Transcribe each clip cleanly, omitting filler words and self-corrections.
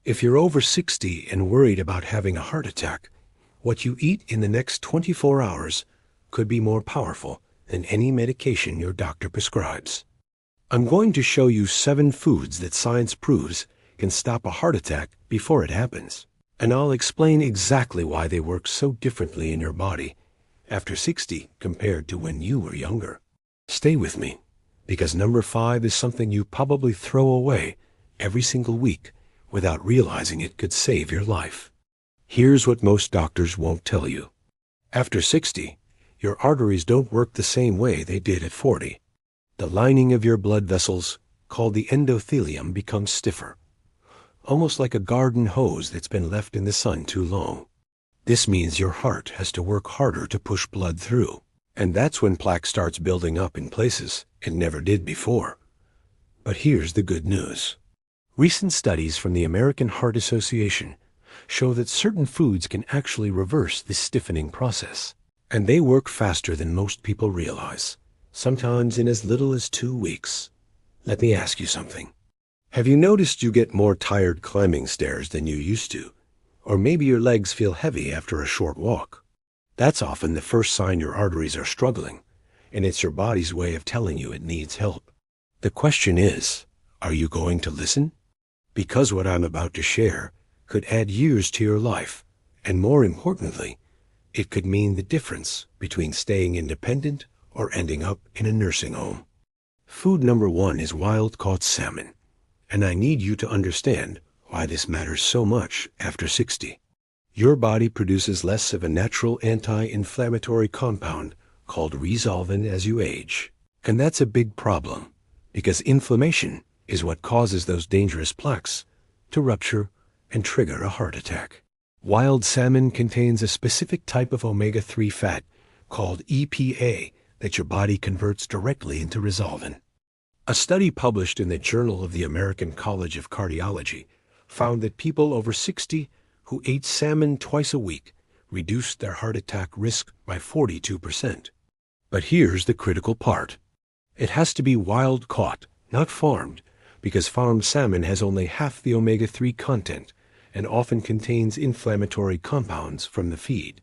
If you're over 60 and worried about having a heart attack, what you eat in the next 24 hours could be more powerful than any medication your doctor prescribes. I'm going to show you 7 foods that science proves can stop a heart attack before it happens. And I'll explain exactly why they work so differently in your body after 60 compared to when you were younger. Stay with me, because number 5 is something you probably throw away every single week without realizing it could save your life. Here's what most doctors won't tell you. After 60, your arteries don't work the same way they did at 40. The lining of your blood vessels, called the endothelium, becomes stiffer, almost like a garden hose that's been left in the sun too long. This means your heart has to work harder to push blood through, and that's when plaque starts building up in places it never did before. But here's the good news. Recent studies from the American Heart Association show that certain foods can actually reverse this stiffening process, and they work faster than most people realize, sometimes in as little as 2 weeks. Let me ask you something. Have you noticed you get more tired climbing stairs than you used to? Or maybe your legs feel heavy after a short walk? That's often the first sign your arteries are struggling, and it's your body's way of telling you it needs help. The question is, are you going to listen? Because what I'm about to share could add years to your life, and more importantly, it could mean the difference between staying independent or ending up in a nursing home. Food number 1 is wild-caught salmon, and I need you to understand why this matters so much after 60. Your body produces less of a natural anti-inflammatory compound called resolvin as you age, and that's a big problem because inflammation is what causes those dangerous plaques to rupture and trigger a heart attack. Wild salmon contains a specific type of omega-3 fat called EPA that your body converts directly into resolvin. A study published in the Journal of the American College of Cardiology found that people over 60 who ate salmon twice a week reduced their heart attack risk by 42%. But here's the critical part. It has to be wild-caught, not farmed, because farmed salmon has only half the omega-3 content and often contains inflammatory compounds from the feed.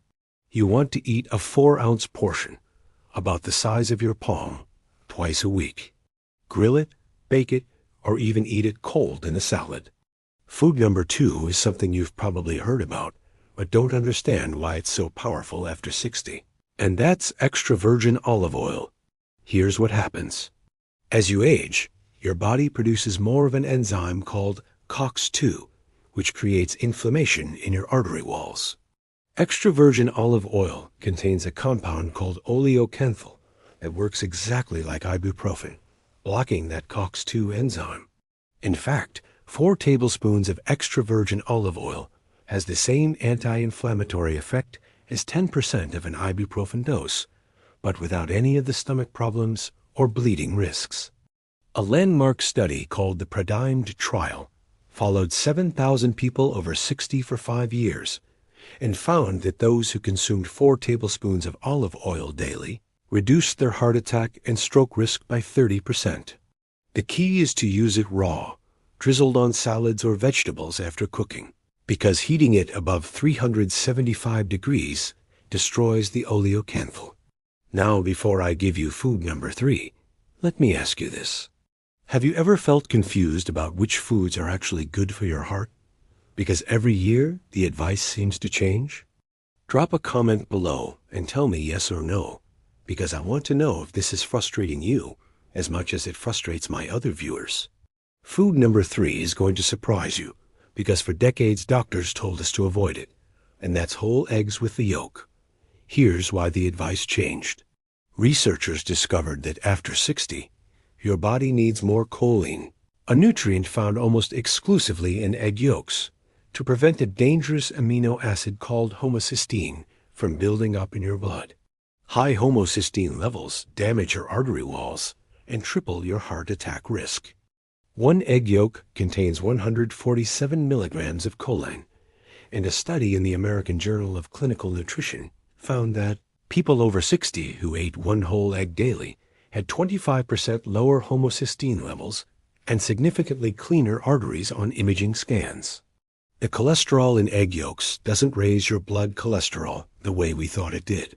You want to eat a 4-ounce portion, about the size of your palm, twice a week. Grill it, bake it, or even eat it cold in a salad. Food number 2 is something you've probably heard about, but don't understand why it's so powerful after 60. And that's extra virgin olive oil. Here's what happens. As you age, your body produces more of an enzyme called COX-2, which creates inflammation in your artery walls. Extra virgin olive oil contains a compound called oleocanthal that works exactly like ibuprofen, blocking that COX-2 enzyme. In fact, 4 tablespoons of extra virgin olive oil has the same anti-inflammatory effect as 10% of an ibuprofen dose, but without any of the stomach problems or bleeding risks. A landmark study called the PRIMED trial followed 7,000 people over 60 for 5 years and found that those who consumed 4 tablespoons of olive oil daily reduced their heart attack and stroke risk by 30%. The key is to use it raw, drizzled on salads or vegetables after cooking, because heating it above 375 degrees destroys the oleocanthal. Now, before I give you food number 3, let me ask you this. Have you ever felt confused about which foods are actually good for your heart? Because every year the advice seems to change? Drop a comment below and tell me yes or no, because I want to know if this is frustrating you as much as it frustrates my other viewers. Food number 3 is going to surprise you, because for decades doctors told us to avoid it, and that's whole eggs with the yolk. Here's why the advice changed. Researchers discovered that after 60, your body needs more choline, a nutrient found almost exclusively in egg yolks, to prevent a dangerous amino acid called homocysteine from building up in your blood. High homocysteine levels damage your artery walls and triple your heart attack risk. 1 egg yolk contains 147 milligrams of choline, and a study in the American Journal of Clinical Nutrition found that people over 60 who ate 1 whole egg daily had 25% lower homocysteine levels and significantly cleaner arteries on imaging scans. The cholesterol in egg yolks doesn't raise your blood cholesterol the way we thought it did.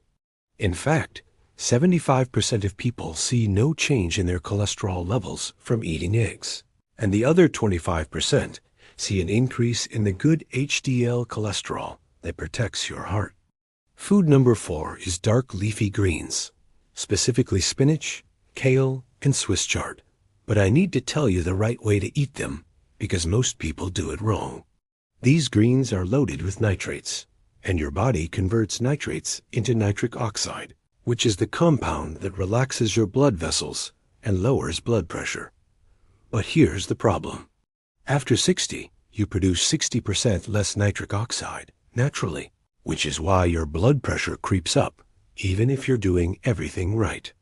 In fact, 75% of people see no change in their cholesterol levels from eating eggs, and the other 25% see an increase in the good HDL cholesterol that protects your heart. Food number 4 is dark leafy greens, specifically spinach, kale, and Swiss chard. But I need to tell you the right way to eat them because most people do it wrong. These greens are loaded with nitrates, and your body converts nitrates into nitric oxide, which is the compound that relaxes your blood vessels and lowers blood pressure. But here's the problem. After 60, you produce 60% less nitric oxide naturally, which is why your blood pressure creeps up, even if you're doing everything right.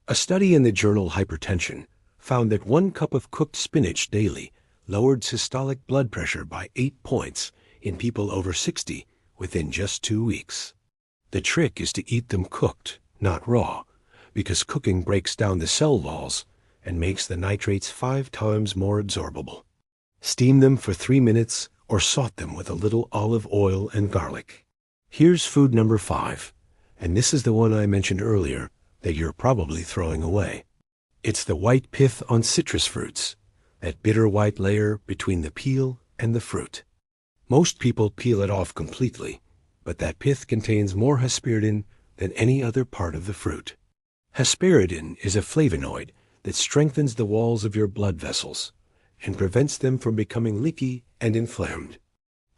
A study in the journal Hypertension found that 1 cup of cooked spinach daily lowered systolic blood pressure by 8 points in people over 60 within just 2 weeks. The trick is to eat them cooked, not raw, because cooking breaks down the cell walls and makes the nitrates 5 times more absorbable. Steam them for 3 minutes or saute them with a little olive oil and garlic. Here's food number 5, and this is the one I mentioned earlier that you're probably throwing away. It's the white pith on citrus fruits, that bitter white layer between the peel and the fruit. Most people peel it off completely, but that pith contains more hesperidin than any other part of the fruit. Hesperidin is a flavonoid that strengthens the walls of your blood vessels and prevents them from becoming leaky and inflamed.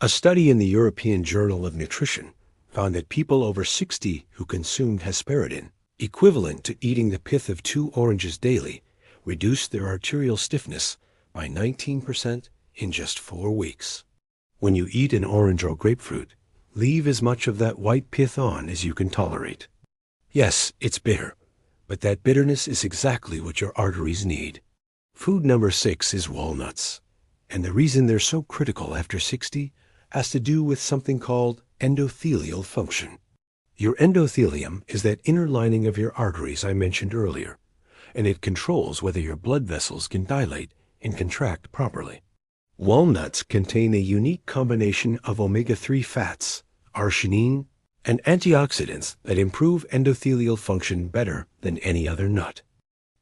A study in the European Journal of Nutrition found that people over 60 who consumed hesperidin, equivalent to eating the pith of 2 oranges daily, reduced their arterial stiffness by 19% in just 4 weeks. When you eat an orange or grapefruit, leave as much of that white pith on as you can tolerate. Yes, it's bitter, but that bitterness is exactly what your arteries need. Food number 6 is walnuts, and the reason they're so critical after 60 has to do with something called endothelial function. Your endothelium is that inner lining of your arteries I mentioned earlier, and it controls whether your blood vessels can dilate and contract properly. Walnuts contain a unique combination of omega-3 fats, arginine, and antioxidants that improve endothelial function better than any other nut.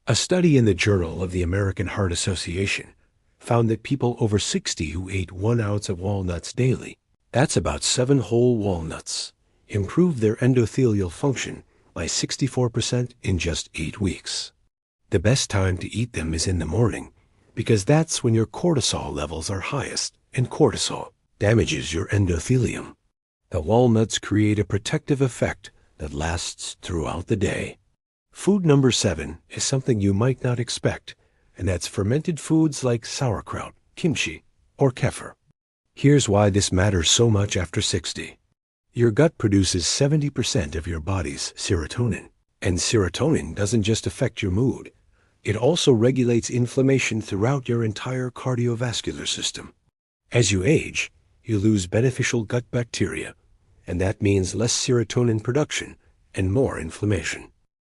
A study in the Journal of the American Heart Association found that people over 60 who ate 1 ounce of walnuts daily, that's about 7 whole walnuts, improved their endothelial function by 64% in just 8 weeks. The best time to eat them is in the morning, because that's when your cortisol levels are highest, and cortisol damages your endothelium. The walnuts create a protective effect that lasts throughout the day. Food number 7 is something you might not expect, and that's fermented foods like sauerkraut, kimchi, or kefir. Here's why this matters so much after 60. Your gut produces 70% of your body's serotonin, and serotonin doesn't just affect your mood. It also regulates inflammation throughout your entire cardiovascular system. As you age, you lose beneficial gut bacteria, and that means less serotonin production and more inflammation.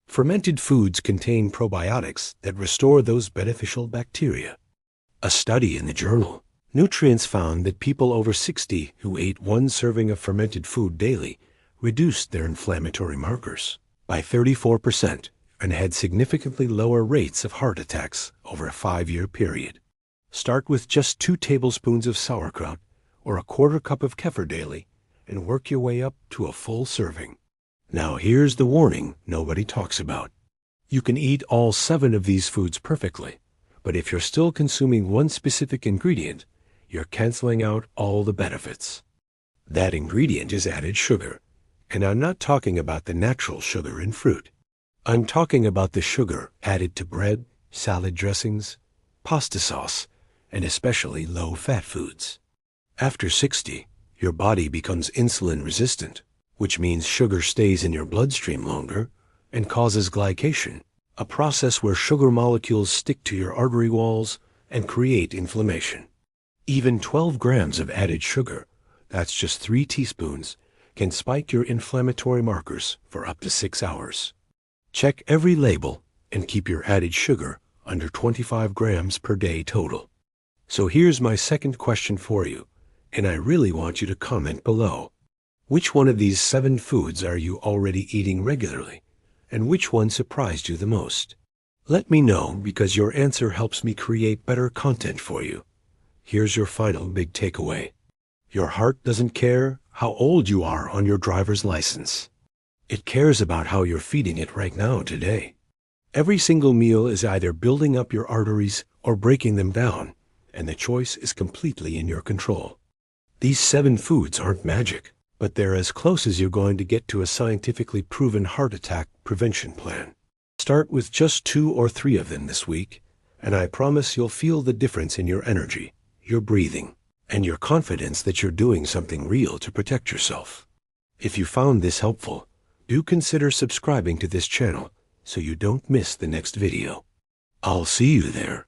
Fermented foods contain probiotics that restore those beneficial bacteria. A study in the journal Nutrients found that people over 60 who ate 1 serving of fermented food daily reduced their inflammatory markers by 34% and had significantly lower rates of heart attacks over a 5-year period. Start with just 2 tablespoons of sauerkraut or a 1/4 cup of kefir daily and work your way up to a full serving. Now here's the warning nobody talks about. You can eat all 7 of these foods perfectly, but if you're still consuming 1 specific ingredient, you're canceling out all the benefits. That ingredient is added sugar, and I'm not talking about the natural sugar in fruit. I'm talking about the sugar added to bread, salad dressings, pasta sauce, and especially low-fat foods. After 60, your body becomes insulin resistant, which means sugar stays in your bloodstream longer and causes glycation, a process where sugar molecules stick to your artery walls and create inflammation. Even 12 grams of added sugar, that's just 3 teaspoons, can spike your inflammatory markers for up to 6 hours. Check every label and keep your added sugar under 25 grams per day total. So here's my second question for you, and I really want you to comment below. Which one of these 7 foods are you already eating regularly, and which one surprised you the most? Let me know, because your answer helps me create better content for you. Here's your final big takeaway. Your heart doesn't care how old you are on your driver's license. It cares about how you're feeding it right now, today. Every single meal is either building up your arteries or breaking them down, and the choice is completely in your control. These 7 foods aren't magic, but they're as close as you're going to get to a scientifically proven heart attack prevention plan. Start with just 2 or 3 of them this week, and I promise you'll feel the difference in your energy, your breathing, and your confidence that you're doing something real to protect yourself. If you found this helpful, do consider subscribing to this channel so you don't miss the next video. I'll see you there.